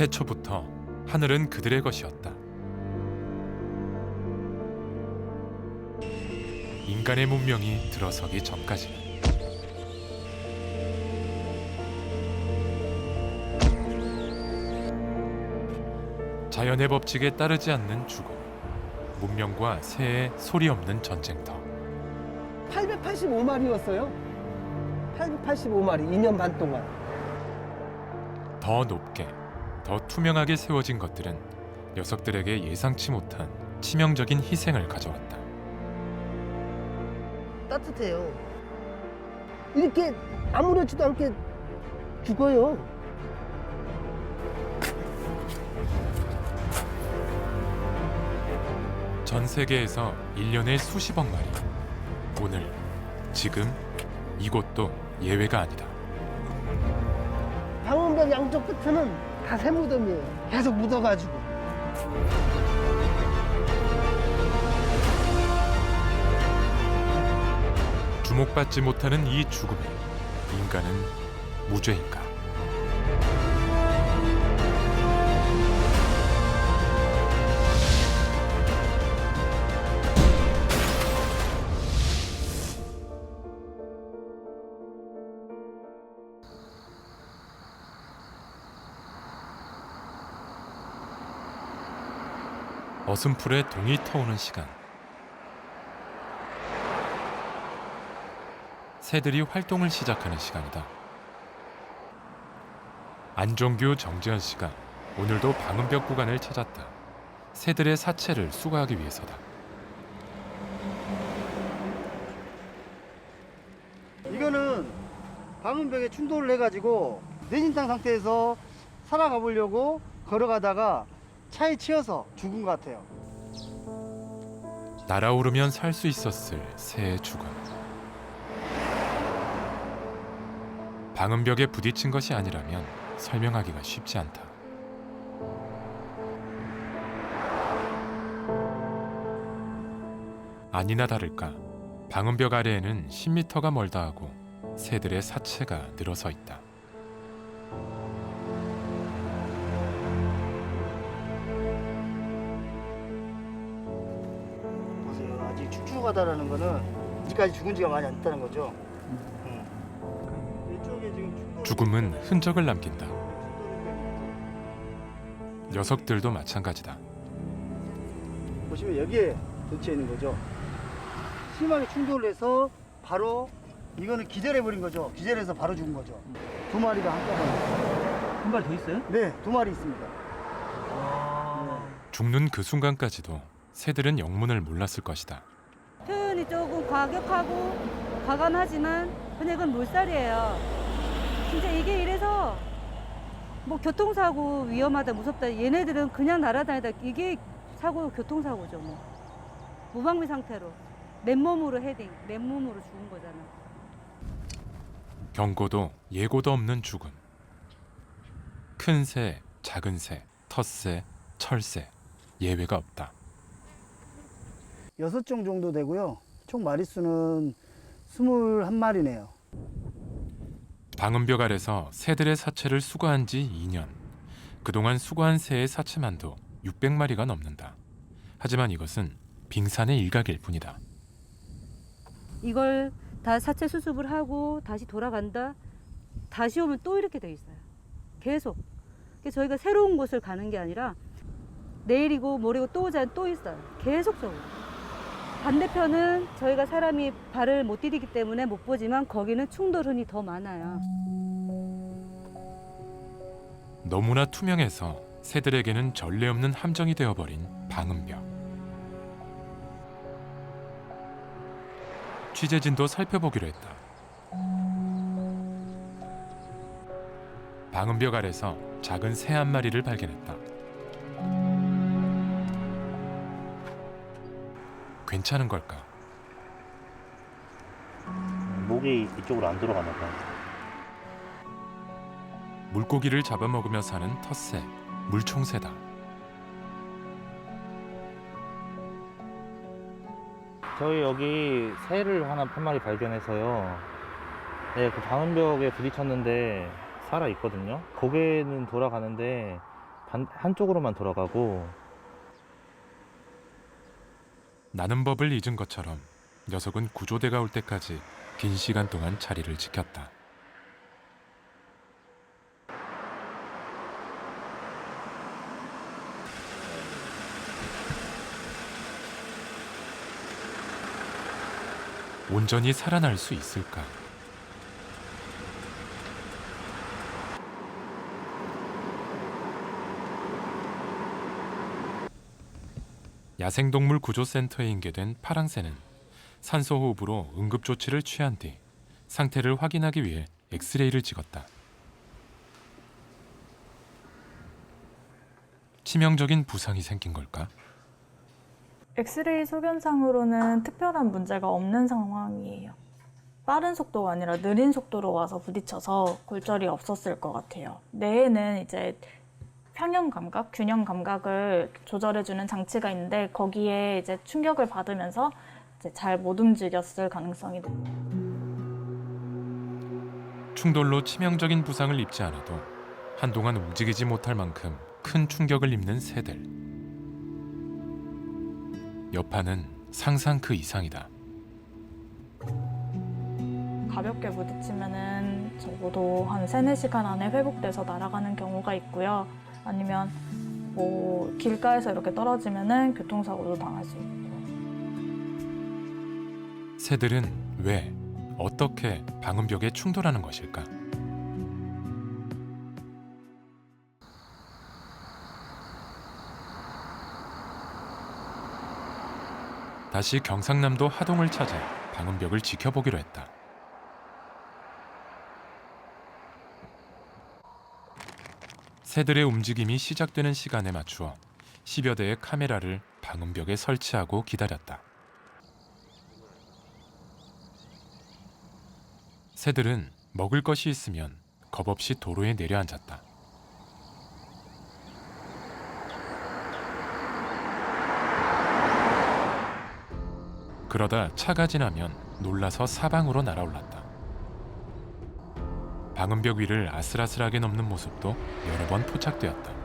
태초부터 하늘은 그들의 것이었다. 인간의 문명이 들어서기 전까지는. 자연의 법칙에 따르지 않는 죽음, 문명과 새의 소리 없는 전쟁터. 885마리였어요. 885마리, 2년 반 동안. 더 높게, 더 투명하게 세워진 것들은 녀석들에게 예상치 못한 치명적인 희생을 가져왔다. 따뜻해요. 이렇게 아무렇지도 않게 죽어요. 전 세계에서 1년에 수십억 마리. 오늘, 지금, 이곳도 예외가 아니다. 방음벽 양쪽 끝에는 다 새무덤이에요. 계속 묻어가지고. 주목받지 못하는 이 죽음에 인간은 무죄인가? 어슴풀에 동이 터오는 시간. 새들이 활동을 시작하는 시간이다. 안종규, 정재현 씨가 오늘도 방음벽 구간을 찾았다. 새들의 사체를 수거하기 위해서다. 이거는 방음벽에 충돌을 해가지고 내진탕 상태에서 살아가 보려고 걸어가다가 차에 치여서 죽은 것 같아요. 날아오르면 살 수 있었을 새의 죽음. 방음벽에 부딪힌 것이 아니라면 설명하기가 쉽지 않다. 아니나 다를까 방음벽 아래에는 10m가 멀다 하고 새들의 사체가 늘어서 있다. 보세요. 아직 축축하다라는 거는 아직까지 죽은 지가 많이 안 됐다는 거죠. 이쪽에 지금 죽음은 흔적을 남긴다. 녀석들도 마찬가지다. 보시면 여기에 덧쳐 있는 거죠. 심하게 충돌을 해서 바로 이거는 기절해버린 거죠. 기절해서 바로 죽은 거죠. 두 마리가 한꺼번에. 한 발 더 있어요? 네, 두 마리 있습니다. 죽는 그 순간까지도 새들은 영문을 몰랐을 것이다. 표현이 조금 과격하고 과감하지만 그냥 이건 물살이에요. 진짜 이게 이래서 뭐 교통사고 위험하다 무섭다 얘네들은 그냥 날아다니다 이게 사고 교통사고죠 뭐. 무방비 상태로 맨몸으로 헤딩 맨몸으로 죽은 거잖아. 경고도 예고도 없는 죽음. 큰 새, 작은 새, 텃새, 철새 예외가 없다. 6종 정도 되고요. 총 마리수는 21마리네요. 방음벽 아래서 새들의 사체를 수거한 지 2년. 그동안 수거한 새의 사체만도 600마리가 넘는다. 하지만 이것은 빙산의 일각일 뿐이다. 이걸 다 사체 수습을 하고 다시 돌아간다. 다시 오면 또 이렇게 돼 있어요. 계속. 그래서 저희가 새로운 곳을 가는 게 아니라 내일이고 모레고 또 오자면 또 있어요. 계속적으로. 반대편은 저희가 사람이 발을 못 디디기 때문에 못 보지만 거기는 충돌흔이 더 많아요. 너무나 투명해서 새들에게는 전례 없는 함정이 되어버린 방음벽. 취재진도 살펴보기로 했다. 방음벽 아래서 작은 새 한 마리를 발견했다. 괜찮은 걸까? 목이 이쪽으로 안 들어가나 봐. 물고기를 잡아먹으며 사는 텃새, 물총새다. 저희 여기 새를 하나 한 마리 발견해서요. 네, 그 방음벽에 부딪혔는데 살아 있거든요. 고개는 돌아가는데 한쪽으로만 돌아가고. 나는 법을 잊은 것처럼 녀석은 구조대가 올 때까지 긴 시간 동안 자리를 지켰다. 온전히 살아날 수 있을까? 야생동물 구조센터에 인계된 파랑새는 산소호흡으로 응급조치를 취한 뒤 상태를 확인하기 위해 엑스레이를 찍었다. 치명적인 부상이 생긴 걸까? 엑스레이 소견상으로는 특별한 문제가 없는 상황이에요. 빠른 속도가 아니라 느린 속도로 와서 부딪혀서 골절이 없었을 것 같아요. 뇌에는 이제 평형 감각, 균형 감각을 조절해주는 장치가 있는데 거기에 이제 충격을 받으면서 이제 잘 못 움직였을 가능성이 높아요. 충돌로 치명적인 부상을 입지 않아도 한동안 움직이지 못할 만큼 큰 충격을 입는 새들. 여파는 상상 그 이상이다. 가볍게 부딪히면은 적어도 한 3-4시간 안에 회복돼서 날아가는 경우가 있고요. 아니면 뭐 길가에서 이렇게 떨어지면은 교통사고도 당할 수 있고. 새들은 왜, 어떻게 방음벽에 충돌하는 것일까? 다시 경상남도 하동을 찾아 방음벽을 지켜보기로 했다. 새들의 움직임이 시작되는 시간에 맞추어 10여 대의 카메라를 방음벽에 설치하고 기다렸다. 새들은 먹을 것이 있으면 겁없이 도로에 내려앉았다. 그러다 차가 지나면 놀라서 사방으로 날아올랐다. 방음벽 위를 아슬아슬하게 넘는 모습도 여러 번 포착되었다.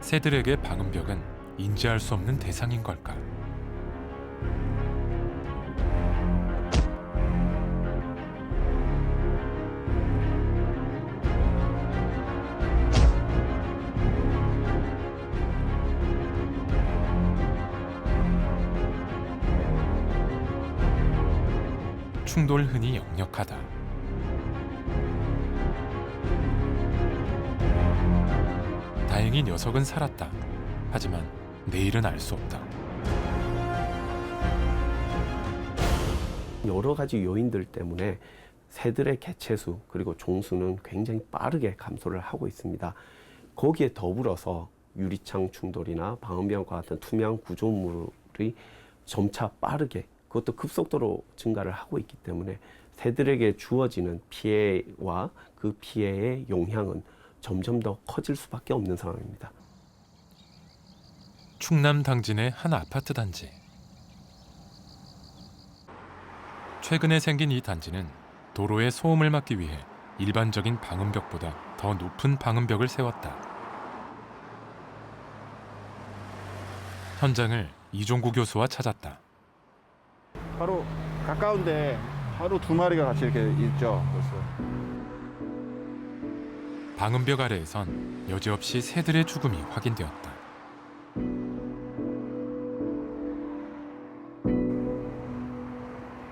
새들에게 방음벽은 인지할 수 없는 대상인 걸까? 충돌 흔히 역력하다. 다행히 녀석은 살았다. 하지만 내일은 알 수 없다. 여러 가지 요인들 때문에 새들의 개체수 그리고 종수는 굉장히 빠르게 감소를 하고 있습니다. 거기에 더불어서 유리창 충돌이나 방음벽과 같은 투명 구조물이 점차 빠르게 그것도 급속도로 증가를 하고 있기 때문에 새들에게 주어지는 피해와 그 피해의 영향은 점점 더 커질 수밖에 없는 상황입니다. 충남 당진의 한 아파트 단지. 최근에 생긴 이 단지는 도로의 소음을 막기 위해 일반적인 방음벽보다 더 높은 방음벽을 세웠다. 현장을 이종구 교수와 찾았다. 바로 가까운데 바로 2마리가 같이 이렇게 있죠. 벌써. 방음벽 아래에선 여지없이 새들의 죽음이 확인되었다.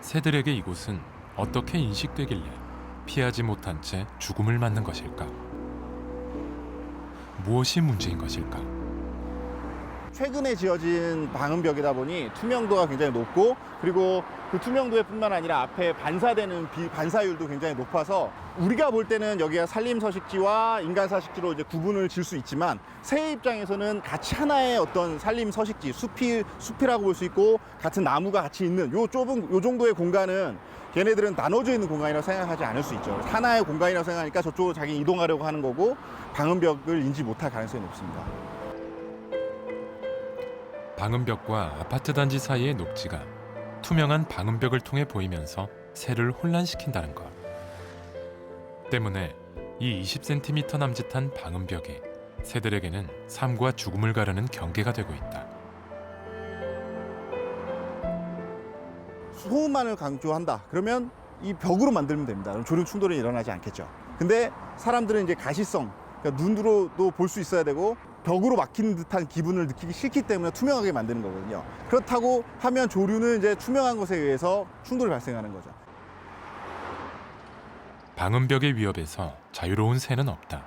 새들에게 이곳은 어떻게 인식되길래 피하지 못한 채 죽음을 맞는 것일까? 무엇이 문제인 것일까? 최근에 지어진 방음벽이다 보니 투명도가 굉장히 높고 그리고 그 투명도에 뿐만 아니라 앞에 반사되는 반사율도 굉장히 높아서 우리가 볼 때는 여기가 산림 서식지와 인간 서식지로 이제 구분을 질 수 있지만 새 입장에서는 같이 하나의 어떤 산림 서식지 숲이라고 볼 수 있고 같은 나무가 같이 있는 요 정도의 공간은 걔네들은 나눠져 있는 공간이라고 생각하지 않을 수 있죠. 하나의 공간이라고 생각하니까 저쪽으로 자기 이동하려고 하는 거고 방음벽을 인지 못할 가능성이 높습니다. 방음벽과 아파트 단지 사이의 녹지가 투명한 방음벽을 통해 보이면서 새를 혼란시킨다는 것. 때문에 이 20cm 남짓한 방음벽이 새들에게는 삶과 죽음을 가르는 경계가 되고 있다. 소음만을 강조한다. 그러면 이 벽으로 만들면 됩니다. 그럼 조류 충돌이 일어나지 않겠죠. 근데 사람들은 이제 가시성, 그러니까 눈으로도 볼 수 있어야 되고 벽으로 막힌 듯한 기분을 느끼기 싫기 때문에 투명하게 만드는 거거든요. 그렇다고 하면 조류는 이제 투명한 것에 의해서 충돌이 발생하는 거죠. 방음벽의 위협에서 자유로운 새는 없다.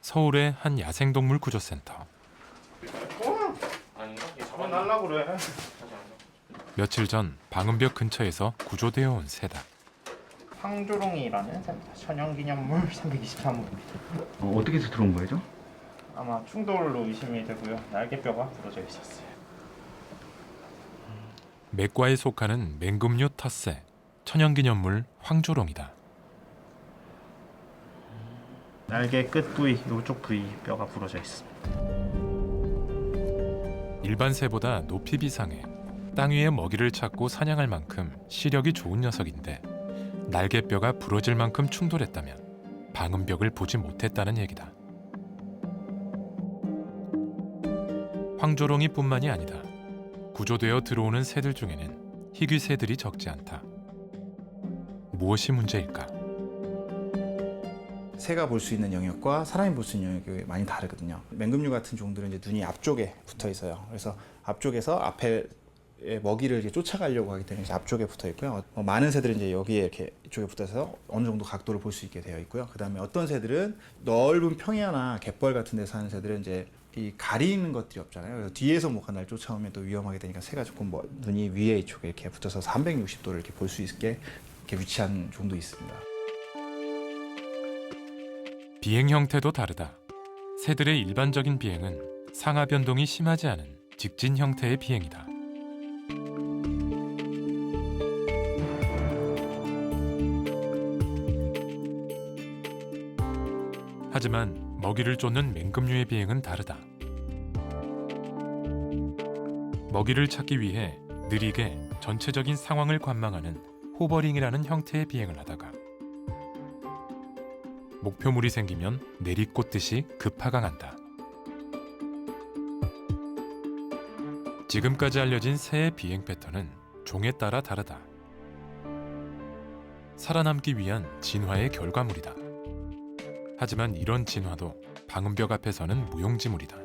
서울의 한 야생동물 구조센터. 잡아달라고 그래. 며칠 전 방음벽 근처에서 구조되어 온 새다. 황조롱이라는 새입니다. 천연기념물 323호입니다. 어떻게 해서 들어온 거죠? 아마 충돌로 의심이 되고요. 날개뼈가 부러져 있었어요. 맥과에 속하는 맹금류 텃새, 천연기념물 황조롱이다. 날개 끝 부위, 이쪽 부위 뼈가 부러져 있습니다. 일반 새보다 높이 비상해 땅 위에 먹이를 찾고 사냥할 만큼 시력이 좋은 녀석인데 날개뼈가 부러질 만큼 충돌했다면 방음벽을 보지 못했다는 얘기다. 황조롱이뿐만이 아니다. 구조되어 들어오는 새들 중에는 희귀새들이 적지 않다. 무엇이 문제일까? 새가 볼 수 있는 영역과 사람이 볼 수 있는 영역이 많이 다르거든요. 맹금류 같은 종들은 이제 눈이 앞쪽에 붙어 있어요. 그래서 앞쪽에서 앞에 먹이를 이렇게 쫓아가려고 하기 때문에 이제 앞쪽에 붙어 있고요. 많은 새들은 이제 여기에 이렇게 이쪽에 붙어서 어느 정도 각도를 볼 수 있게 되어 있고요. 그다음에 어떤 새들은 넓은 평야나 갯벌 같은 데 사는 새들은 이제 이 가리는 것들이 없잖아요. 그래서 뒤에서 뭐가 날 쫓아오면 또 위험하게 되니까 새가 조금 눈이 위에 이쪽에 이렇게 붙어서 360도를 이렇게 볼 수 있게 이렇게 위치한 종도 있습니다. 비행 형태도 다르다. 새들의 일반적인 비행은 상하 변동이 심하지 않은 직진 형태의 비행이다. 하지만 먹이를 쫓는 맹금류의 비행은 다르다. 먹이를 찾기 위해 느리게 전체적인 상황을 관망하는 호버링이라는 형태의 비행을 하다가 목표물이 생기면 내리꽂듯이 급하강한다. 지금까지 알려진 새의 비행 패턴은 종에 따라 다르다. 살아남기 위한 진화의 결과물이다. 하지만 이런 진화도 방음벽 앞에서는 무용지물이다.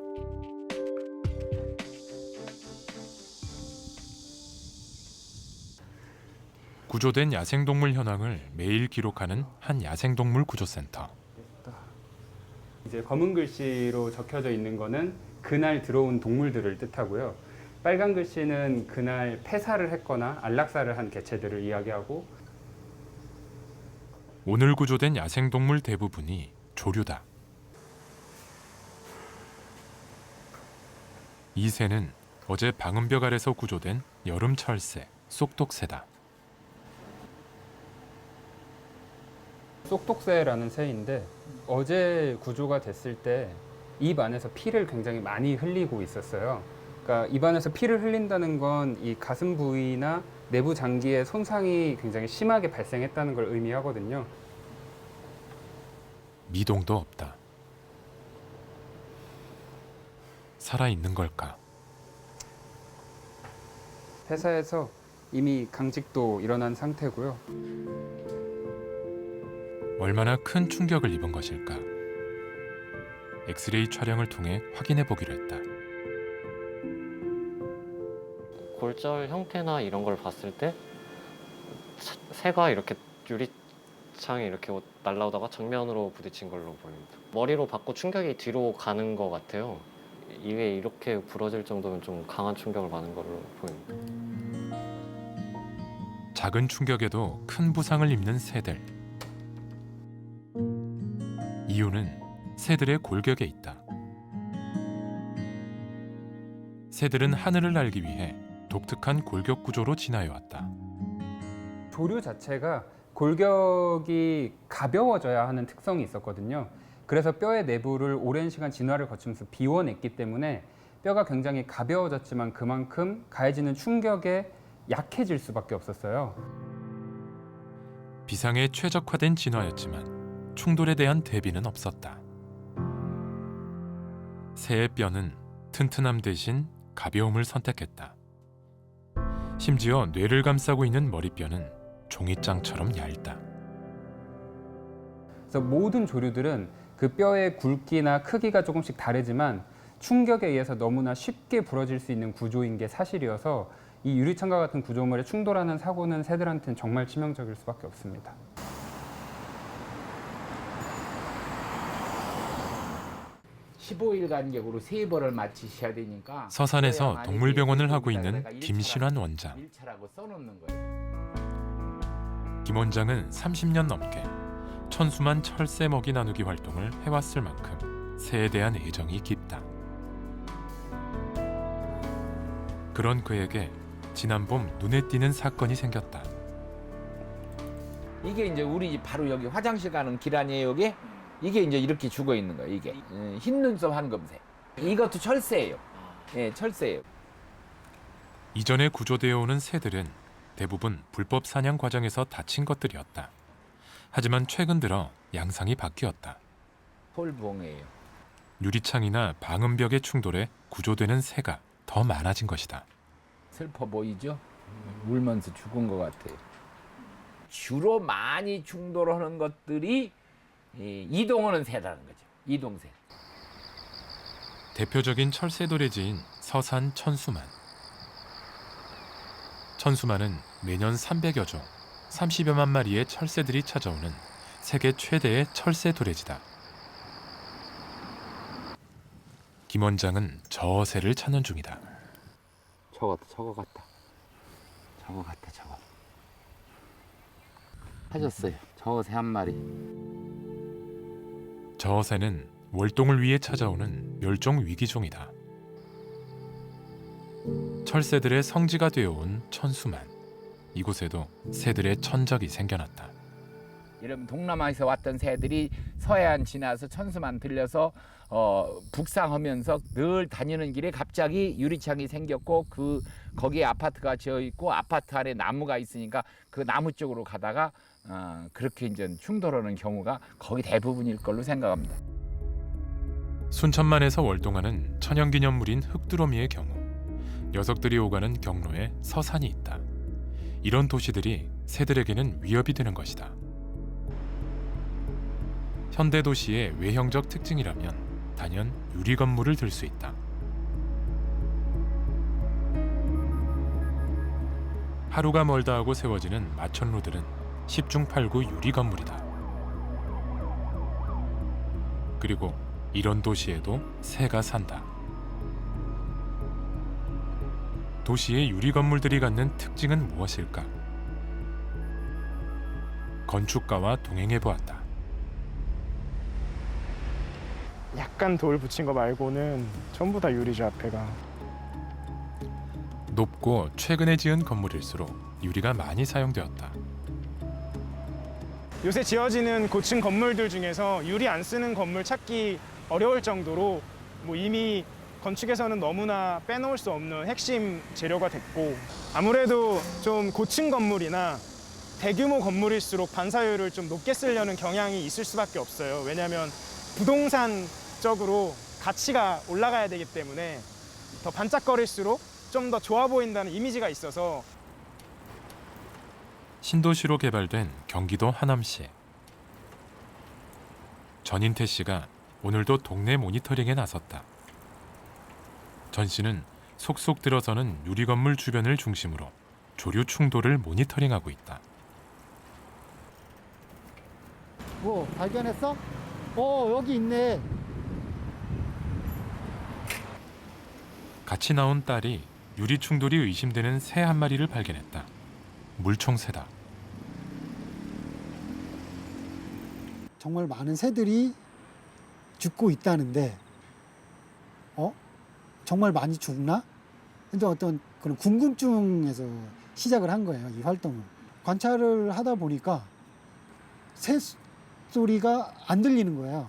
구조된 야생동물 현황을 매일 기록하는 한 야생동물 구조센터. 이제 검은 글씨로 적혀져 있는 거는 그날 들어온 동물들을 뜻하고요. 빨간 글씨는 그날 폐사를 했거나 안락사를 한 개체들을 이야기하고, 오늘 구조된 야생동물 대부분이 조류다. 이 새는 어제 방음벽 아래서 구조된 여름철새, 쏙독새다. 쏙독새라는 새인데 어제 구조가 됐을 때 입 안에서 피를 굉장히 많이 흘리고 있었어요. 그러니까 입 안에서 피를 흘린다는 건 이 가슴 부위나 내부 장기에 손상이 굉장히 심하게 발생했다는 걸 의미하거든요. 미동도 없다. 살아있는 걸까? 회사에서 이미 강직도 일어난 상태고요. 얼마나 큰 충격을 입은 것일까? 엑스레이 촬영을 통해 확인해 보기로 했다. 골절 형태나 이런 걸 봤을 때 새가 이렇게 유리창에 이렇게 날라오다가 정면으로 부딪힌 걸로 보입니다. 머리로 받고 충격이 뒤로 가는 것 같아요. 이게 이렇게 부러질 정도면 좀 강한 충격을 받은 걸로 보입니다. 작은 충격에도 큰 부상을 입는 새들. 이유는 새들의 골격에 있다. 새들은 하늘을 날기 위해 독특한 골격 구조로 진화해왔다. 조류 자체가 골격이 가벼워져야 하는 특성이 있었거든요. 그래서 뼈의 내부를 오랜 시간 진화를 거치면서 비워냈기 때문에 뼈가 굉장히 가벼워졌지만 그만큼 가해지는 충격에 약해질 수밖에 없었어요. 비상에 최적화된 진화였지만 충돌에 대한 대비는 없었다. 새의 뼈는 튼튼함 대신 가벼움을 선택했다. 심지어 뇌를 감싸고 있는 머리뼈는 종이장처럼 얇다. 그래서 모든 조류들은 그 뼈의 굵기나 크기가 조금씩 다르지만 충격에 의해서 너무나 쉽게 부러질 수 있는 구조인 게 사실이어서 이 유리창과 같은 구조물에 충돌하는 사고는 새들한테는 정말 치명적일 수밖에 없습니다. 15일 간격으로 3번을 마치셔야 되니까 서산에서 동물병원을 하고 있는 김신환 원장. 일차라고 써놓는 거예요. 김 원장은 30년 넘게 천수만 철새 먹이 나누기 활동을 해왔을 만큼 새에 대한 애정이 깊다. 그런 그에게 지난 봄 눈에 띄는 사건이 생겼다. 이게 이제 우리 집 바로 여기 화장실 가는 길 아니에요, 여기? 이게 이제 이렇게 죽어 있는 거예요, 이게. 흰 눈썹 황금새. 이것도 철새예요. 예, 철새예요. 이전에 구조되어 오는 새들은 대부분 불법 사냥 과정에서 다친 것들이었다. 하지만 최근 들어 양상이 바뀌었다. 폴봉이에요. 유리창이나 방음벽의 충돌에 구조되는 새가 더 많아진 것이다. 슬퍼 보이죠? 울면서 죽은 것 같아요. 주로 많이 충돌하는 것들이 이동하는 새라는 거죠. 이동새. 대표적인 철새도래지인 서산 천수만. 천수만은 매년 300여 종, 30여만 마리의 철새들이 찾아오는 세계 최대의 철새 도래지다. 김 원장은 저 새를 찾는 중이다. 저거 같다. 저거. 찾았어요. 저 새 한 마리. 저 새는 월동을 위해 찾아오는 멸종 위기종이다. 철새들의 성지가 되어온 천수만. 이곳에도 새들의 천적이 생겨났다. 여러분 동남아에서 왔던 새들이 서해안 지나서 천수만 들려서 북상하면서 늘 다니는 길에 갑자기 유리창이 생겼고 거기에 아파트가 지어 있고 아파트 안에 나무가 있으니까 그 나무 쪽으로 가다가 그렇게 이제 충돌하는 경우가 거의 대부분일 걸로 생각합니다. 순천만에서 월동하는 천연기념물인 흑두로미의 경우 녀석들이 오가는 경로에 서산이 있다. 이런 도시들이 새들에게는 위협이 되는 것이다. 현대 도시의 외형적 특징이라면 단연 유리 건물을 들 수 있다. 하루가 멀다 하고 세워지는 마천루들은 10중 8구 유리 건물이다. 그리고 이런 도시에도 새가 산다. 도시의 유리 건물들이 갖는 특징은 무엇일까? 건축가와 동행해 보았다. 약간 돌 붙인 거 말고는 전부 다 유리죠, 앞에가. 높고 최근에 지은 건물일수록 유리가 많이 사용되었다. 요새 지어지는 고층 건물들 중에서 유리 안 쓰는 건물 찾기 어려울 정도로 이미 건축에서는 너무나 빼놓을 수 없는 핵심 재료가 됐고, 아무래도 좀 고층 건물이나 대규모 건물일수록 반사율을 좀 높게 쓰려는 경향이 있을 수밖에 없어요. 왜냐하면 부동산적으로 가치가 올라가야 되기 때문에 더 반짝거릴수록 좀 더 좋아 보인다는 이미지가 있어서. 신도시로 개발된 경기도 하남시. 전인태 씨가 오늘도 동네 모니터링에 나섰다. 전 씨는 속속 들어서는 유리 건물 주변을 중심으로 조류 충돌을 모니터링하고 있다. 뭐 발견했어? 여기 있네. 같이 나온 딸이 유리 충돌이 의심되는 새 한 마리를 발견했다. 물총새다. 정말 많은 새들이 죽고 있다는데 정말 많이 죽나? 근데 어떤 그런 궁금증에서 시작을 한 거예요, 이 활동을. 관찰을 하다 보니까 새 소리가 안 들리는 거예요.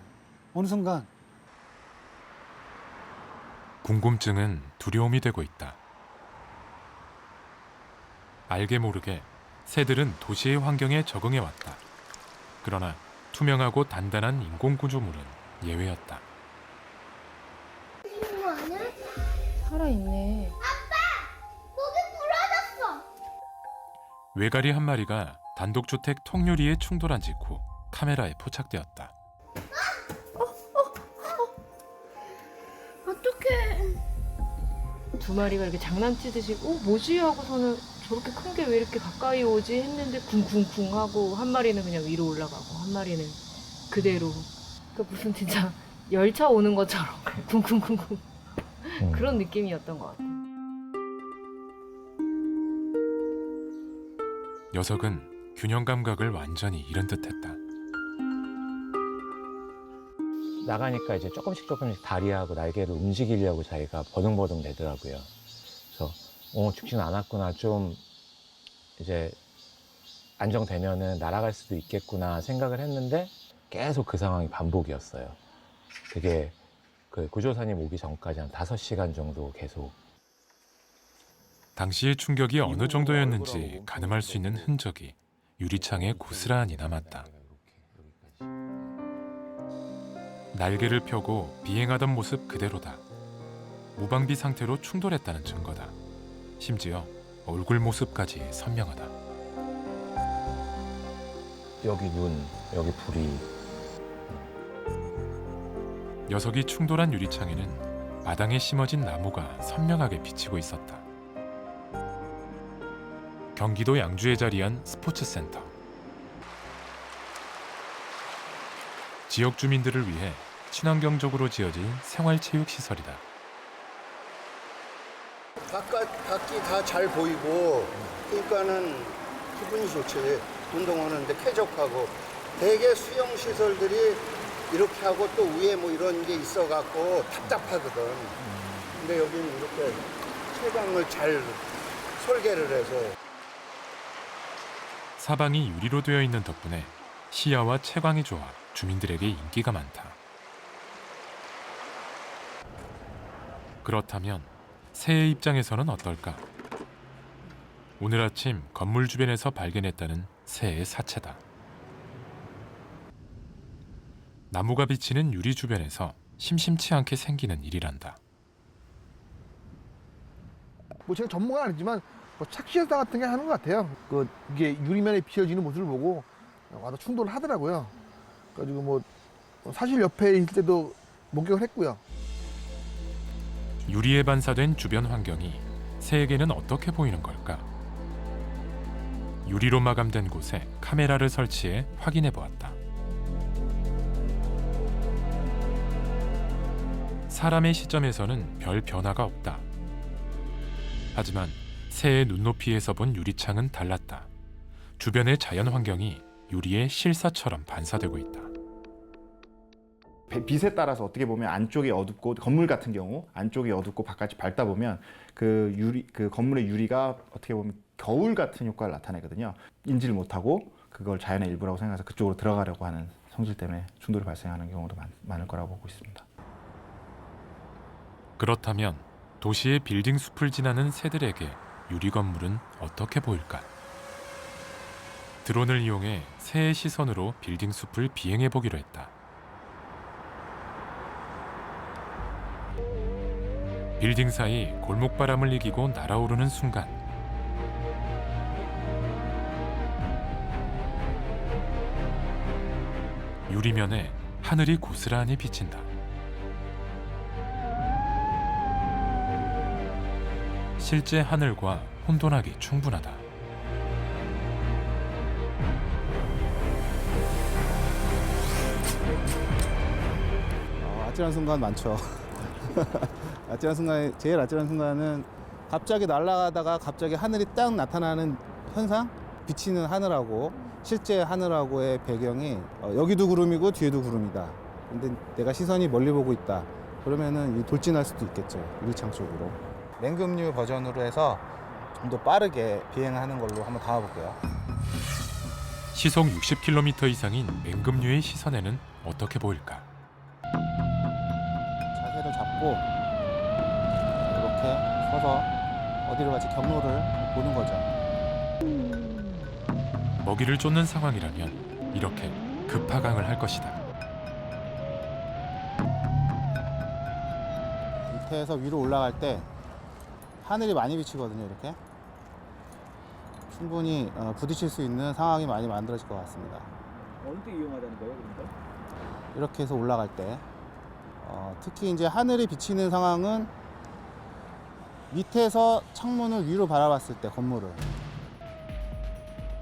어느 순간. 궁금증은 두려움이 되고 있다. 알게 모르게 새들은 도시의 환경에 적응해 왔다. 그러나 투명하고 단단한 인공구조물은 예외였다. 살아있네. 외가리 한 마리가 단독주택 통유리에 충돌한 직후 카메라에 포착되었다. 어떡해. 두 마리가 이렇게 장난치듯이 뭐지 하고서는 저렇게 큰 게 왜 이렇게 가까이 오지 했는데 쿵쿵쿵 하고 한 마리는 그냥 위로 올라가고 한 마리는 그대로. 그러니까 무슨 진짜 열차 오는 것처럼 쿵쿵쿵쿵 그런 느낌이었던 것 같아요. 녀석은 균형 감각을 완전히 잃은 듯했다. 나가니까 이제 조금씩 다리하고 날개를 움직이려고 자기가 버둥버둥 내더라고요. 그래서 죽지는 않았구나, 좀 이제 안정되면은 날아갈 수도 있겠구나 생각을 했는데 계속 그 상황이 반복이었어요. 그게 그 구조사님 오기 전까지 한 5시간 정도 계속. 당시의 충격이 어느 정도였는지 가늠할 수 있는 흔적이 유리창에 고스란히 남았다. 날개를 펴고 비행하던 모습 그대로다. 무방비 상태로 충돌했다는 증거다. 심지어 얼굴 모습까지 선명하다. 여기 눈, 여기 부리. 녀석이 충돌한 유리창에는 마당에 심어진 나무가 선명하게 비치고 있었다. 경기도 양주에 자리한 스포츠센터. 지역 주민들을 위해 친환경적으로 지어진 생활체육시설이다. 각기 다 잘 보이고 그러니까는 기분이 좋지. 운동하는데 쾌적하고. 대개 수영 시설들이 이렇게 하고 또 위에 뭐 이런 게 있어갖고 답답하거든. 근데 여기는 이렇게 채광을 잘 설계를 해서. 사방이 유리로 되어 있는 덕분에 시야와 채광이 좋아 주민들에게 인기가 많다. 그렇다면 새의 입장에서는 어떨까? 오늘 아침 건물 주변에서 발견했다는 새의 사체다. 나무가 비치는 유리 주변에서 심심치 않게 생기는 일이란다. 뭐 제가 전문가는 아니지만 뭐 착시현상 같은 게 하는 것 같아요. 이게 유리면에 비춰지는 모습을 보고 와서 충돌을 하더라고요. 그래가지고 뭐 사실 옆에 있을 때도 목격을 했고요. 유리에 반사된 주변 환경이 새에게는 어떻게 보이는 걸까? 유리로 마감된 곳에 카메라를 설치해 확인해 보았다. 사람의 시점에서는 별 변화가 없다. 하지만 새의 눈높이에서 본 유리창은 달랐다. 주변의 자연 환경이 유리의 실사처럼 반사되고 있다. 빛에 따라서 어떻게 보면 안쪽이 어둡고, 건물 같은 경우 안쪽이 어둡고 바깥이 밝다 보면 그 건물의 유리가 어떻게 보면 겨울 같은 효과를 나타내거든요. 인지를 못하고 그걸 자연의 일부라고 생각해서 그쪽으로 들어가려고 하는 성질 때문에 충돌이 발생하는 경우도 많을 거라고 보고 있습니다. 그렇다면 도시의 빌딩 숲을 지나는 새들에게 유리 건물은 어떻게 보일까? 드론을 이용해 새의 시선으로 빌딩 숲을 비행해 보기로 했다. 빌딩 사이 골목바람을 이기고 날아오르는 순간 유리면에 하늘이 고스란히 비친다. 실제 하늘과 혼돈하기 충분하다. 아찔한 순간 많죠. 아찔한 순간, 제일 아찔한 순간은 갑자기 날아가다가 갑자기 하늘이 딱 나타나는 현상? 비치는 하늘하고 실제 하늘하고의 배경이 여기도 구름이고 뒤에도 구름이다. 근데 내가 시선이 멀리 보고 있다. 그러면은 돌진할 수도 있겠죠. 유리창 쪽으로. 맹금류 버전으로 해서 좀 더 빠르게 비행하는 걸로 한번 담아볼게요. 시속 60km 이상인 맹금류의 시선에는 어떻게 보일까? 자세를 잡고 이렇게 서서 어디로 갈지 경로를 보는 거죠. 먹이를 쫓는 상황이라면 이렇게 급하강을 할 것이다. 밑에서 위로 올라갈 때 하늘이 많이 비치거든요. 이렇게 충분히 부딪힐 수 있는 상황이 많이 만들어질 것 같습니다. 어느 때 이용하자는 거예요, 그러니까? 이렇게 해서 올라갈 때 특히 이제 하늘이 비치는 상황은 밑에서 창문을 위로 바라봤을 때 건물을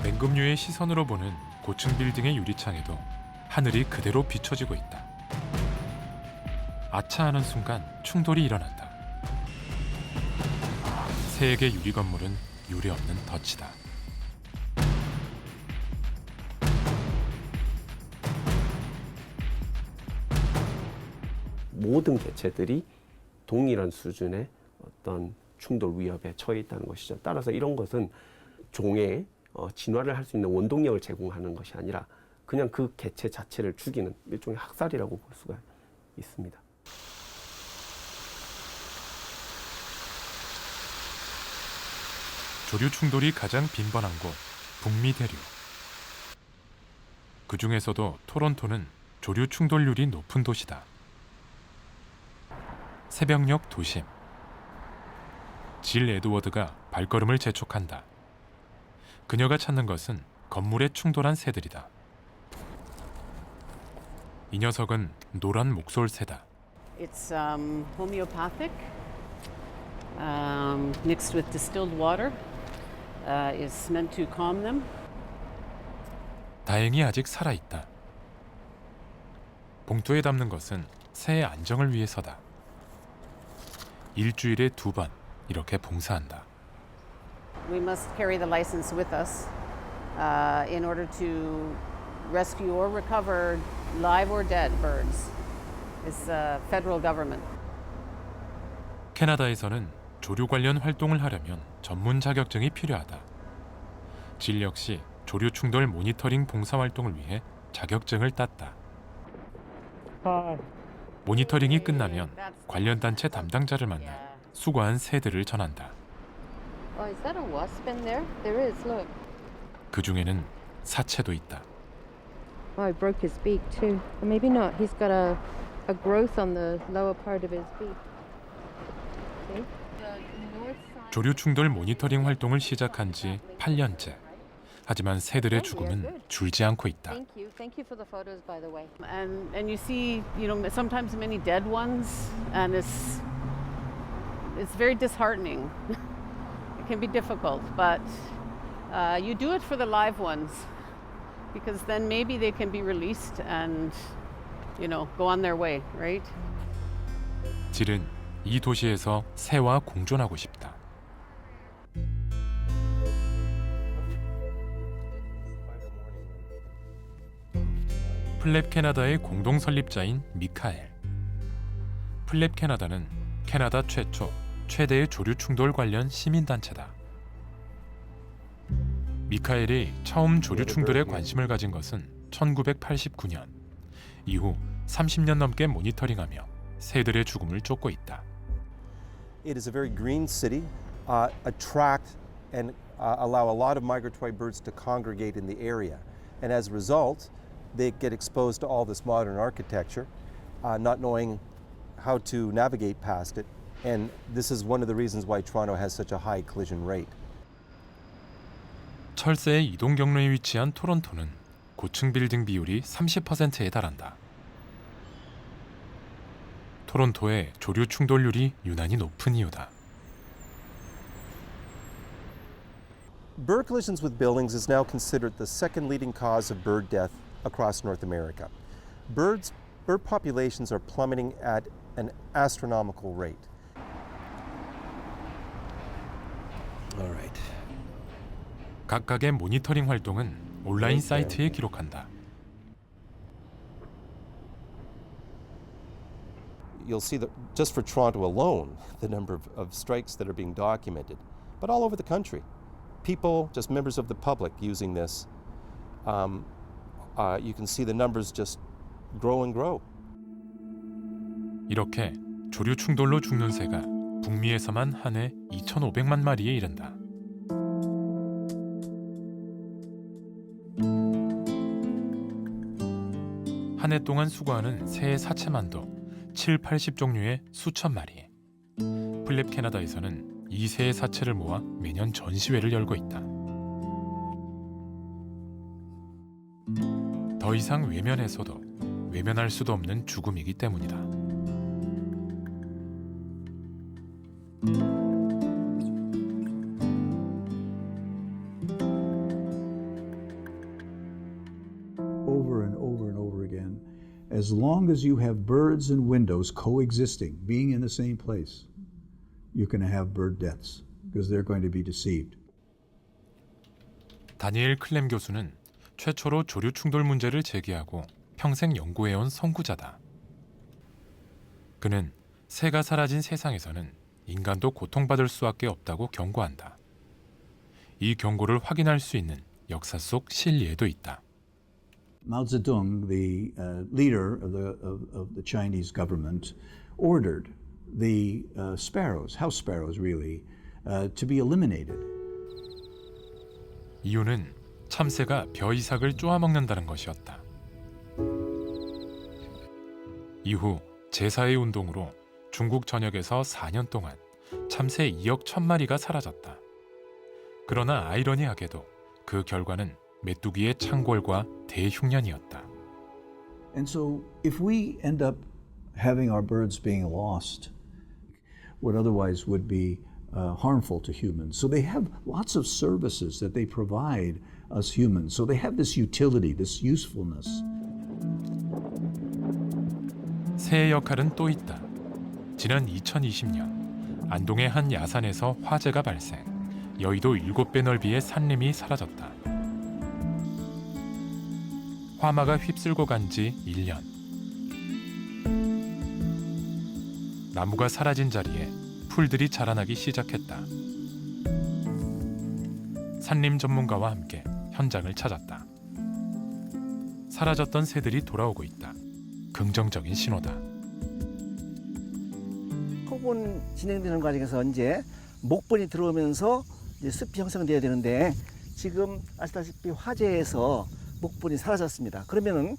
맹금류의 시선으로 보는 고층 빌딩의 유리창에도 하늘이 그대로 비춰지고 있다. 아차하는 순간 충돌이 일어난다. 세액의 유리 건물은 유례없는 덫이다. 모든 개체들이 동일한 수준의 어떤 충돌 위협에 처해 있다는 것이죠. 따라서 이런 것은 종의 진화를 할 수 있는 원동력을 제공하는 것이 아니라 그냥 그 개체 자체를 죽이는 일종의 학살이라고 볼 수가 있습니다. 조류 충돌이 가장 빈번한 곳, 북미 대륙. 그 중에서도 토론토는 조류 충돌률이 높은 도시다. 새벽녘 도심. 질 에드워드가 발걸음을 재촉한다. 그녀가 찾는 것은 건물에 충돌한 새들이다. 이 녀석은 노란 목솔새다. It's homeopathic, mixed with distilled water. Is meant to calm them. 다행히 아직 살아있다. 봉투에 담는 것은 새의 안정을 위해서다. 일주일에 2번 이렇게 봉사한다. We must carry the license with us in order to rescue or recover live or dead birds. It's federal government. 캐나다에서는 조류 관련 활동을 하려면 전문 자격증이 필요하다. 질 역시 조류 충돌 모니터링 봉사 활동을 위해 자격증을 땄다. 모니터링이 끝나면 관련 단체 담당자를 만나 수거한 새들을 전한다. Oh, is that a wasp in there? There is, look. 그 중에는 사체도 있다. Oh, he broke his beak too. Or maybe not. He's got a growth on the lower part of his beak. See? 조류 충돌 모니터링 활동을 시작한 지 8년째. 하지만 새들의 죽음은 줄지 않고 있다. Thank you. Thank you for the photos, by the way. And you see, sometimes many dead ones, and it's very disheartening. It can be difficult, but you do it for the live ones, because then maybe they can be released and, go on their way, right? 질은 이 도시에서 새와 공존하고 싶다. 플랩 캐나다의 공동 설립자인 미카엘. 플랩 캐나다는 캐나다 최대의 조류 충돌 관련 시민단체다. 미카엘이 처음 조류 충돌에 관심을 가진 것은 1989년. 이후 30년 넘게 모니터링하며 새들의 죽음을 쫓고 있다. It is a very green city, attract and allow a lot of migratory birds to congregate in the area. And as a result, they get exposed to all this modern architecture, not knowing how to navigate past it. And this is one of the reasons why Toronto has such a high collision rate. 철새의 이동 경로에 위치한 토론토는 고층 빌딩 비율이 30%에 달한다. 토론토의 조류 충돌률이 유난히 높은 이유다. Bird collisions with buildings is now considered the second leading cause of bird death across North America. Bird populations are plummeting at an astronomical rate. All right. 각각의 모니터링 활동은 온라인 사이트에 기록한다. You'll see that just for Toronto alone, the number of strikes that are being documented, but all over the country. People, just members of the public, using this you can see the numbers just grow and grow. 이렇게 조류 충돌로 죽는 새가 북미에서만 한 해 2,500만 마리에 이른다. 한 해 동안 수거하는 새의 사체만도 70-80종류의 수천 마리. 플랩 캐나다에서는 이 새의 사체를 모아 매년 전시회를 열고 있다. 더 이상 외면해서도 외면할 수도 없는 죽음이기 때문이다. Over and over and over again, as long as you have birds and windows coexisting, being in the same place, you're going to have bird deaths because they're going to be deceived. 다니엘 클렘 교수는 최초로 조류 충돌 문제를 제기하고 평생 연구해온 선구자다. 그는 새가 사라진 세상에서는 인간도 고통받을 수밖에 없다고 경고한다. 이 경고를 확인할 수 있는 역사 속 실리에도 있다. Mao Zedong, the leader of the Chinese government, ordered the sparrows, house sparrows really, to be eliminated. 이유는 참새가 벼 이삭을 쪼아먹는다는 것이었다. 이후 제4의 운동으로 중국 전역에서 4년 동안 참새 2억 1,000마리가 사라졌다. 그러나 아이러니하게도 그 결과는 메뚜기의 창궐과 대흉년이었다. And so if we end up having our birds being lost, what otherwise would be harmful to humans. So they have lots of services that they provide us humans. So they have this utility, this usefulness. 새의 역할은 또 있다. 지난 2020년 안동의 한 야산에서 화재가 발생. 여의도 7배 넓이의 산림이 사라졌다. 화마가 휩쓸고 간 지 1년. 나무가 사라진 자리에 풀들이 자라나기 시작했다. 산림 전문가와 함께 현장을 찾았다. 사라졌던 새들이 돌아오고 있다. 긍정적인 신호다. 토분 진행되는 과정에서 이제 목본이 들어오면서 이제 숲이 형성돼야 되는데 지금 아시다시피 화재에서 목본이 사라졌습니다. 그러면은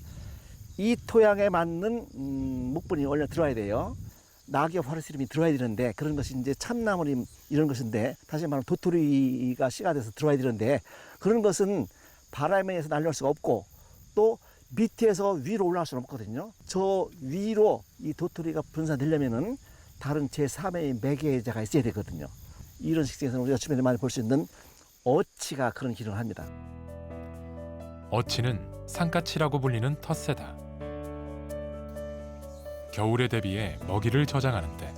이 토양에 맞는 목본이 원래 들어와야 돼요. 낙엽, 화로스름이 들어와야 되는데 그런 것이 이제 참나무림 이런 것인데 다시 말하면 도토리가 씨가 돼서 들어와야 되는데 그런 것은 바람에 의해서 날려올 수가 없고 또 밑에서 위로 올라갈 수는 없거든요. 저 위로 이 도토리가 분산되려면은 다른 제3의 매개자가 있어야 되거든요. 이런 식생에서는 우리가 주변에 많이 볼 수 있는 어치가 그런 기능을 합니다. 어치는 산까치라고 불리는 텃새다. 겨울에 대비해 먹이를 저장하는데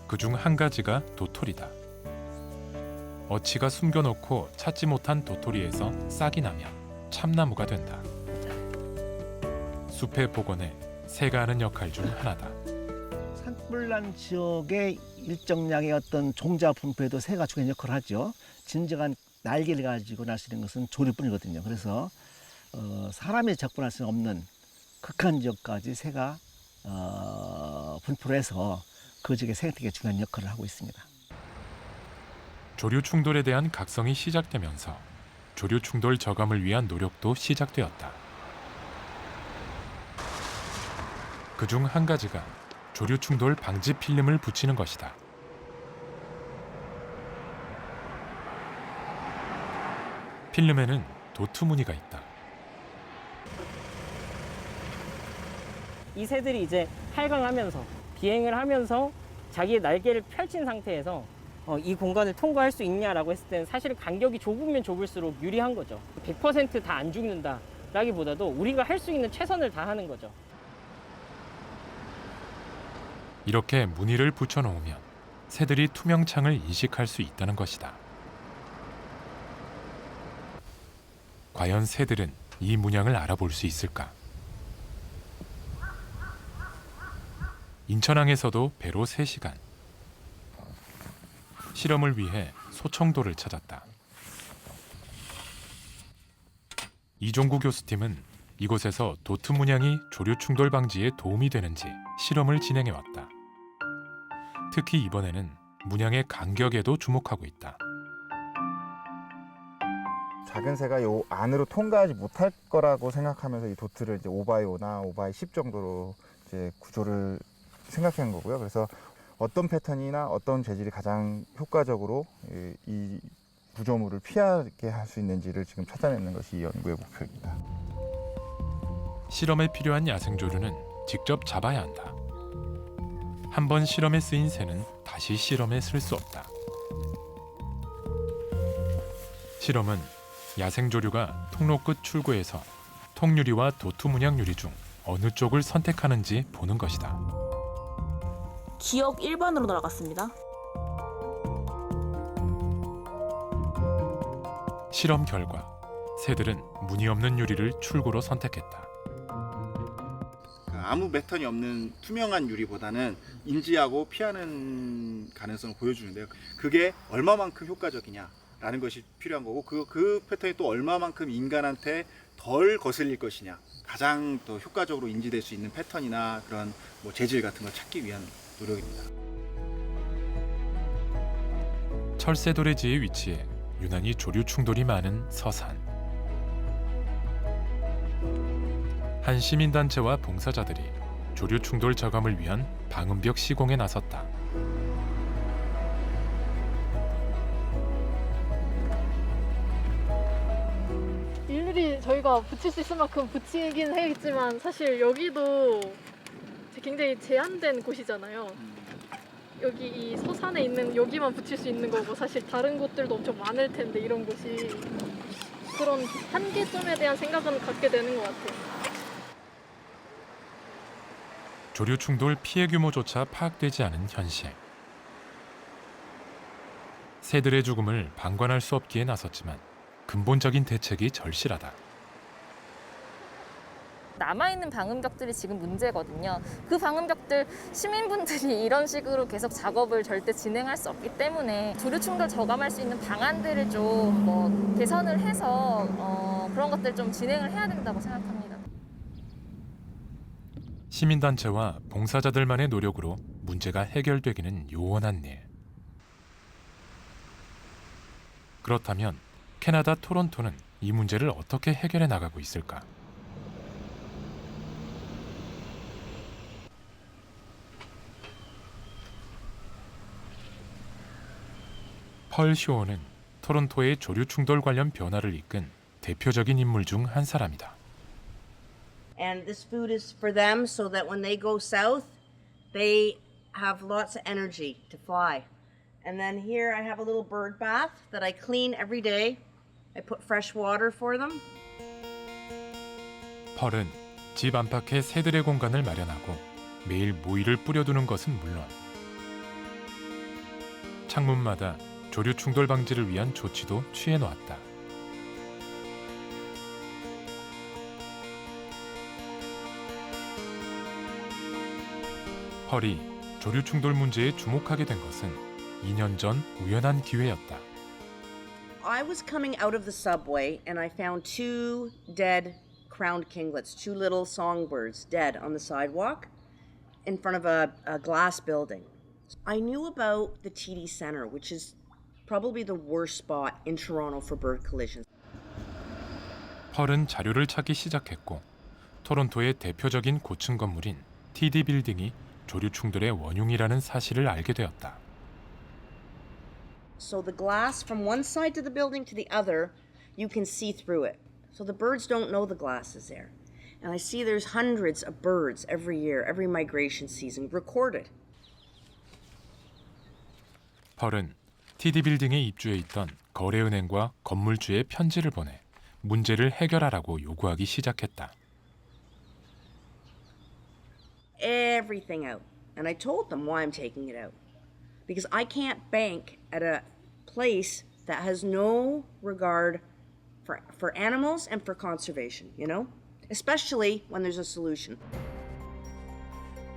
그중 한 가지가 도토리다. 어치가 숨겨놓고 찾지 못한 도토리에서 싹이 나면 참나무가 된다. 숲의 복원에 새가 하는 역할 중 하나다. 산불난 지역의 일정량의 어떤 종자 분포에도 새가 중요한 역할을 하죠. 진정한 날개를 가지고 날 수 있는 것은 조류뿐이거든요. 그래서 사람이 접근할 수 없는 극한 지역까지 새가 분포를 해서 그 지역의 생태계에 중요한 역할을 하고 있습니다. 조류 충돌에 대한 각성이 시작되면서 조류 충돌 저감을 위한 노력도 시작되었다. 그중 한 가지가 조류 충돌 방지 필름을 붙이는 것이다. 필름에는 도트 무늬가 있다. 이 새들이 이제 활강하면서 비행을 하면서 자기의 날개를 펼친 상태에서 이 공간을 통과할 수 있냐라고 했을 때는 사실 간격이 좁으면 좁을수록 유리한 거죠. 100% 다 안 죽는다라기보다도 우리가 할 수 있는 최선을 다하는 거죠. 이렇게 무늬를 붙여놓으면 새들이 투명창을 인식할 수 있다는 것이다. 과연 새들은 이 문양을 알아볼 수 있을까? 인천항에서도 배로 3시간. 실험을 위해 소청도를 찾았다. 이종구 교수팀은 이곳에서 도트 문양이 조류 충돌 방지에 도움이 되는지 실험을 진행해왔다. 특히 이번에는 문양의 간격에도 주목하고 있다. 작은 새가 요 안으로 통과하지 못할 거라고 생각하면서 이 도트를 이제 5x5나 5x10 정도로 이제 구조를 생각한 거고요. 그래서 어떤 패턴이나 어떤 재질이 가장 효과적으로 이 구조물을 피하게 할 수 있는지를 지금 찾아내는 것이 이 연구의 목표입니다. 실험에 필요한 야생조류는 직접 잡아야 한다. 한 번 실험에 쓰인 새는 다시 실험에 쓸 수 없다. 실험은 야생조류가 통로 끝 출구에서 통유리와 도트 문양 유리 중 어느 쪽을 선택하는지 보는 것이다. 기억 1번으로 날아갔습니다. 실험 결과 새들은 무늬 없는 유리를 출구로 선택했다. 아무 패턴이 없는 투명한 유리보다는 인지하고 피하는 가능성을 보여주는데요. 그게 얼마만큼 효과적이냐라는 것이 필요한 거고 그 패턴이 또 얼마만큼 인간한테 덜 거슬릴 것이냐, 가장 더 효과적으로 인지될 수 있는 패턴이나 그런 뭐 재질 같은 걸 찾기 위한 노력입니다. 철새도래지의 위치에 유난히 조류 충돌이 많은 서산. 한 시민단체와 봉사자들이 조류 충돌 저감을 위한 방음벽 시공에 나섰다. 일일이 저희가 붙일 수 있을 만큼 붙이긴 해야겠지만 사실 여기도 굉장히 제한된 곳이잖아요. 여기 이 서산에 있는 여기만 붙일 수 있는 거고 사실 다른 곳들도 엄청 많을 텐데 이런 곳이 그런 한계점에 대한 생각은 갖게 되는 것 같아요. 조류 충돌 피해 규모조차 파악되지 않은 현실. 새들의 죽음을 방관할 수 없기에 나섰지만 근본적인 대책이 절실하다. 남아있는 방음벽들이 지금 문제거든요. 그 방음벽들 시민분들이 이런 식으로 계속 작업을 절대 진행할 수 없기 때문에 조류 충돌 저감할 수 있는 방안들을 좀 개선을 해서 그런 것들 좀 진행을 해야 된다고 생각합니다. 시민단체와 봉사자들만의 노력으로 문제가 해결되기는 요원한 일. 그렇다면 캐나다 토론토는 이 문제를 어떻게 해결해 나가고 있을까? 펄 쇼어는 토론토의 조류 충돌 관련 변화를 이끈 대표적인 인물 중 한 사람이다. And this food is for them so that when they go south, they have lots of energy to fly. And then here I have a little bird bath that I clean every day. I put fresh water for them. 펄은 집 안팎에 새들의 공간을 마련하고 매일 모이를 뿌려두는 것은 물론 창문마다 조류 충돌 방지를 위한 조치도 취해 놓았다. 펄이 조류 충돌 문제에 주목하게 된 것은 2년 전 우연한 기회였다. I was coming out of the subway and I found two dead crowned kinglets, two little songbirds dead on the sidewalk in front of a glass building. I knew about the TD Centre, which is probably the worst spot in Toronto for bird collisions. 펄은 자료를 찾기 시작했고 토론토의 대표적인 고층 건물인 TD 빌딩이 조류 충돌의 원흉이라는 사실을 알게 되었다. So the glass from one side to the building to the other, you can see through it. So the birds don't know the glass is there. And I see there's hundreds of birds every year, every migration season, recorded. 펄은 TD 빌딩에 입주해 있던 거래은행과 건물주에 편지를 보내 문제를 해결하라고 요구하기 시작했다. Everything out. And I told them why I'm taking it out. Because I can't bank at a place that has no regard for animals and for conservation, you know? Especially when there's a solution.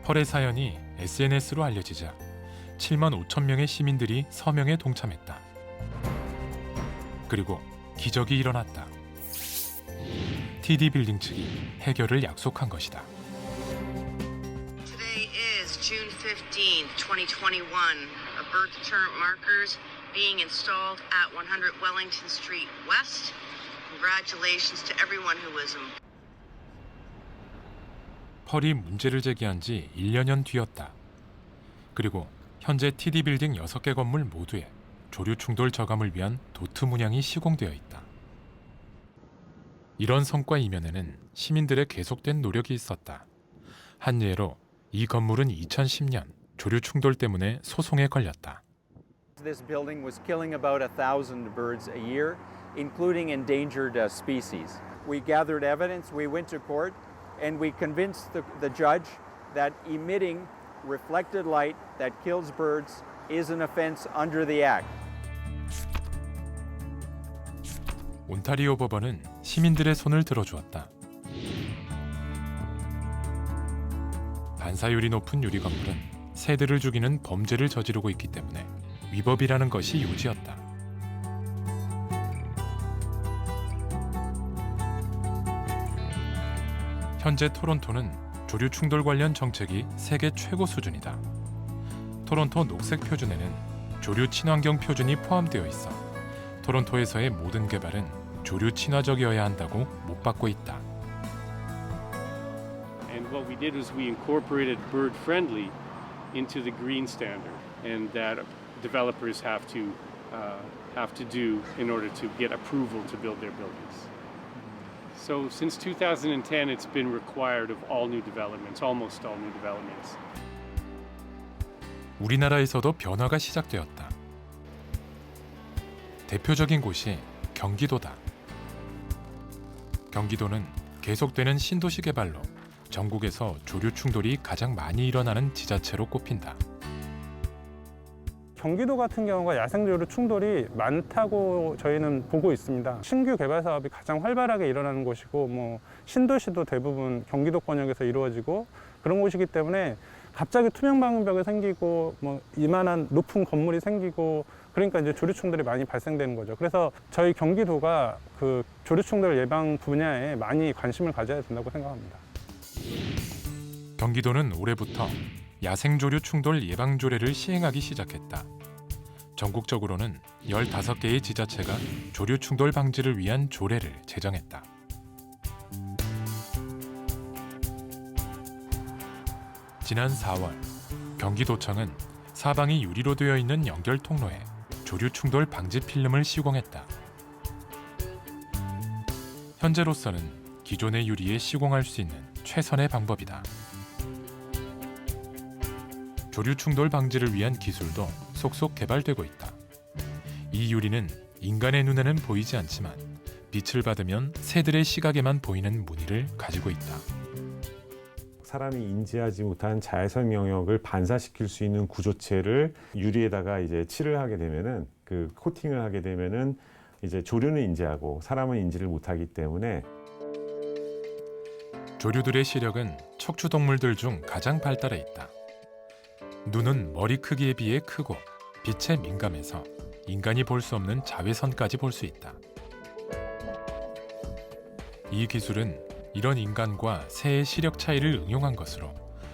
펄의 사연이 SNS로 알려지자 7만 5천 명의 시민들이 서명에 동참했다. 그리고 기적이 일어났다. TD 빌딩 측이 해결을 약속한 것이다. Today is June 15th, 2021. Bird deterrent markers being installed at 100 Wellington Street West. Congratulations to everyone who was involved. 펄이 문제를 제기한 지 1여년 뒤였다. 그리고 현재 TD 빌딩 6개 건물 모두에 조류 충돌 저감을 위한 도트 문양이 시공되어 있다. 이런 성과 이면에는 시민들의 계속된 노력이 있었다. 한 예로 이 건물은 2010년 조류 충돌 때문에 소송에 걸렸다. This building was killing about 1,000 birds a year, including endangered species. We gathered evidence, we went to court, and we convinced the judge that emitting reflected light that kills birds is an offense under the act. 온타리오 법원은 시민들의 손을 들어주었다. 반사율이 높은 유리 건물은 새들을 죽이는 범죄를 저지르고 있기 때문에 위법이라는 것이 요지였다. 현재 토론토는 조류 충돌 관련 정책이 세계 최고 수준이다. 토론토 녹색 표준에는 조류 친환경 표준이 포함되어 있어 토론토에서의 모든 개발은 조류 친화적이어야 한다고 못 받고 있다. And what we did was we incorporated bird friendly into the green standard, and that developers have to do in order to get approval to build their buildings. So since 2010, it's been required of all new developments, almost all new developments. 우리나라에서도 변화가 시작되었다. 대표적인 곳이 경기도다. 경기도는 계속되는 신도시 개발로 전국에서 조류 충돌이 가장 많이 일어나는 지자체로 꼽힌다. 경기도 같은 경우가 야생조류 충돌이 많다고 저희는 보고 있습니다. 신규 개발 사업이 가장 활발하게 일어나는 곳이고 신도시도 대부분 경기도 권역에서 이루어지고 그런 곳이기 때문에 갑자기 투명 방음벽이 생기고 이만한 높은 건물이 생기고 그러니까 이제 조류 충돌이 많이 발생되는 거죠. 그래서 저희 경기도가 그 조류 충돌 예방 분야에 많이 관심을 가져야 된다고 생각합니다. 경기도는 올해부터 야생조류 충돌 예방 조례를 시행하기 시작했다. 전국적으로는 15개의 지자체가 조류 충돌 방지를 위한 조례를 제정했다. 지난 4월 경기도청은 사방이 유리로 되어 있는 연결 통로에 조류 충돌 방지 필름을 시공했다. 현재로서는 기존의 유리에 시공할 수 있는 최선의 방법이다. 조류 충돌 방지를 위한 기술도 속속 개발되고 있다. 이 유리는 인간의 눈에는 보이지 않지만 빛을 받으면 새들의 시각에만 보이는 무늬를 가지고 있다. 사람이 인지하지 못한 자외선 영역을 반사시킬 수 있는 구조체를 유리에다가 이제 칠을 하게 되면은 그 코팅을 하게 되면은 이제 조류는 인지하고 사람은 인지를 못하기 때문에 조류들의 시력은 척추 동물들 중 가장 발달해 있다. 눈은 머리 크기에 비해 크고 빛에 민감해서 인간이 볼 수 없는 자외선까지 볼 수 있다. 이 기술은 이런 인간과 새의 시력 차이를 응용한 것으로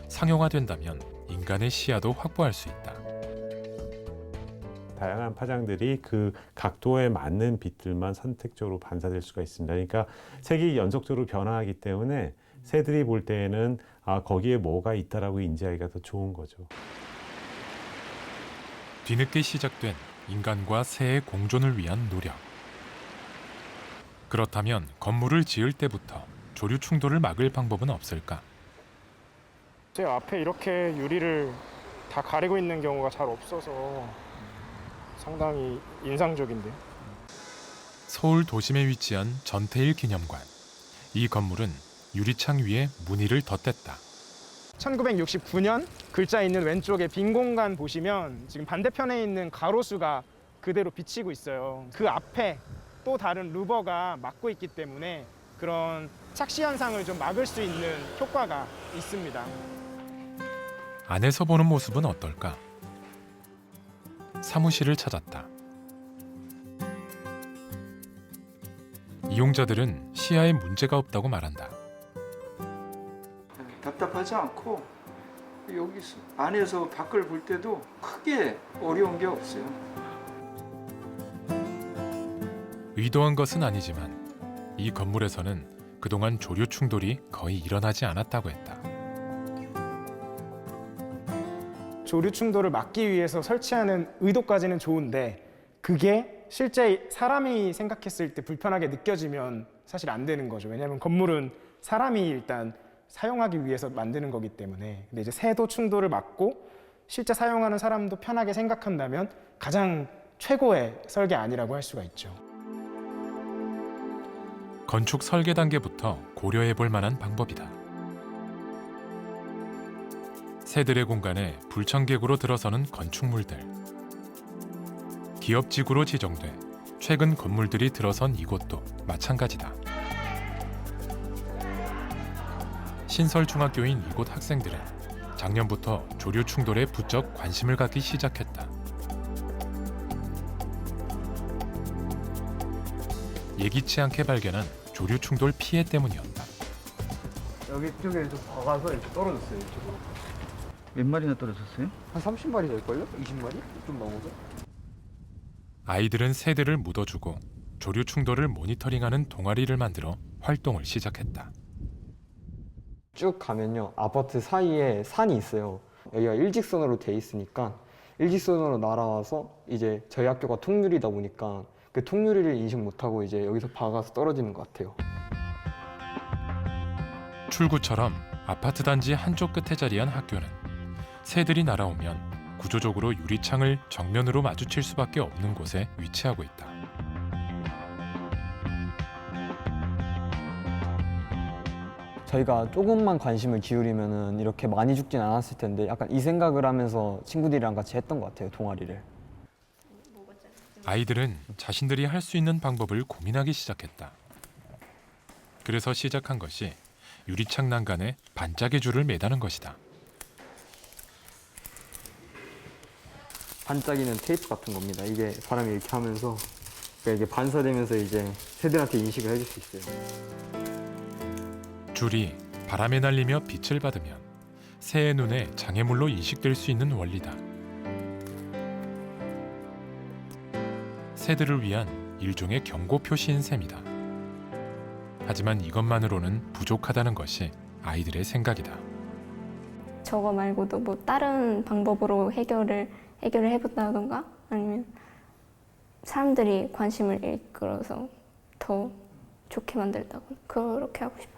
상용화된다면 인간의 시야도 확보할 수 있다. 다양한 파장들이 그 각도에 맞는 빛들만 선택적으로 반사될 수가 있습니다. 그러니까 색이 연속적으로 변화하기 때문에 새들이 볼 때에는 거기에 뭐가 있다라고 인지하기가 더 좋은 거죠. 뒤늦게 시작된 인간과 새의 공존을 위한 노력. 그렇다면 건물을 지을 때부터 조류 충돌을 막을 방법은 없을까? 제 앞에 이렇게 유리를 다 가리고 있는 경우가 잘 없어서 상당히 인상적인데요. 서울 도심에 위치한 전태일 기념관. 이 건물은 유리창 위에 무늬를 덧댔다. 1969년 글자 있는 왼쪽에 빈 공간 보시면 지금 반대편에 있는 가로수가 그대로 비치고 있어요. 그 앞에 또 다른 루버가 막고 있기 때문에 그런 착시 현상을 좀 막을 수 있는 효과가 있습니다. 안에서 보는 모습은 어떨까? 사무실을 찾았다. 이용자들은 시야에 문제가 없다고 말한다. 답답하지 않고 여기 안에서 밖을 볼 때도 크게 어려운 게 없어요. 의도한 것은 아니지만 이 건물에서는 그동안 조류 충돌이 거의 일어나지 않았다고 했다. 조류 충돌을 막기 위해서 설치하는 의도까지는 좋은데 그게 실제 사람이 생각했을 때 불편하게 느껴지면 사실 안 되는 거죠. 왜냐하면 건물은 사람이 일단 사용하기 위해서 만드는 거기 때문에. 근데 이제 세도 충돌을 막고 실제 사용하는 사람도 편하게 생각한다면 가장 최고의 설계안이라고 할 수가 있죠. 건축 설계 단계부터 고려해 볼 만한 방법이다. 새들의 공간에 불청객으로 들어서는 건축물들. 기업지구로 지정돼 최근 건물들이 들어선 이곳도 마찬가지다. 신설중학교인 이곳 학생들은 작년부터 조류 충돌에 부쩍 관심을 갖기 시작했다. 예기치 않게 발견한 조류 충돌 피해 때문이었다. 여기 쪽에 좀 박아서 이렇게 떨어졌어요. 이쪽으로. 몇 마리나 떨어졌어요? 한 30마리 될걸요? 20마리? 좀 넘어서? 아이들은 새들을 묻어주고 조류 충돌을 모니터링하는 동아리를 만들어 활동을 시작했다. 쭉 가면요, 아파트 사이에 산이 있어요. 여기가 일직선으로 돼 있으니까 일직선으로 날아와서 이제 저희 학교가 통유리다 보니까 그 통유리를 인식 못하고 이제 여기서 박아서 떨어지는 것 같아요. 출구처럼 아파트 단지 한쪽 끝에 자리한 학교는 새들이 날아오면 구조적으로 유리창을 정면으로 마주칠 수밖에 없는 곳에 위치하고 있다. 저희가 조금만 관심을 기울이면은 이렇게 많이 죽진 않았을 텐데 약간 이 생각을 하면서 친구들이랑 같이 했던 것 같아요, 동아리를. 아이들은 자신들이 할 수 있는 방법을 고민하기 시작했다. 그래서 시작한 것이 유리창 난간에 반짝이 줄을 매다는 것이다. 반짝이는 테이프 같은 겁니다. 이게 사람이 이렇게 하면서 이게 반사되면서 이제 새들한테 인식을 해줄 수 있어요. 줄이 바람에 날리며 빛을 받으면 새의 눈에 장애물로 인식될 수 있는 원리다. 새들을 위한 일종의 경고 표시인 셈이다. 하지만 이것만으로는 부족하다는 것이 아이들의 생각이다. 저거 말고도 뭐 다른 방법으로 해결을 해본다던가 아니면 사람들이 관심을 이끌어서 더 좋게 만들다고 그렇게 하고 싶어요.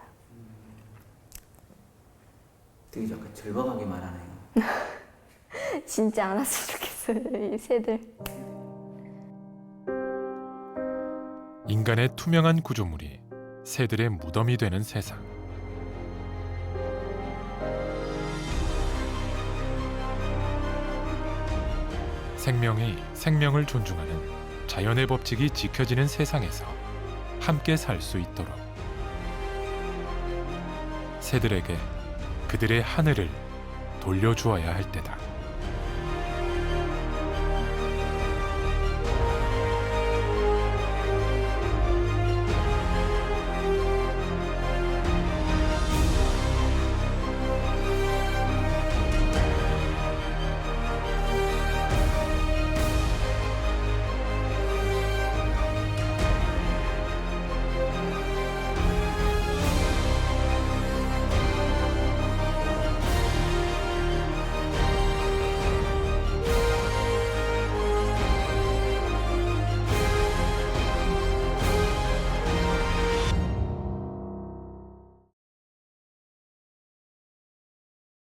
되게 약간 절박하게 말하네요. 진짜 안 왔으면 좋겠어요, 이 새들. 인간의 투명한 구조물이 새들의 무덤이 되는 세상. 생명이 생명을 존중하는 자연의 법칙이 지켜지는 세상에서 함께 살 수 있도록 새들에게 그들의 하늘을 돌려주어야 할 때다.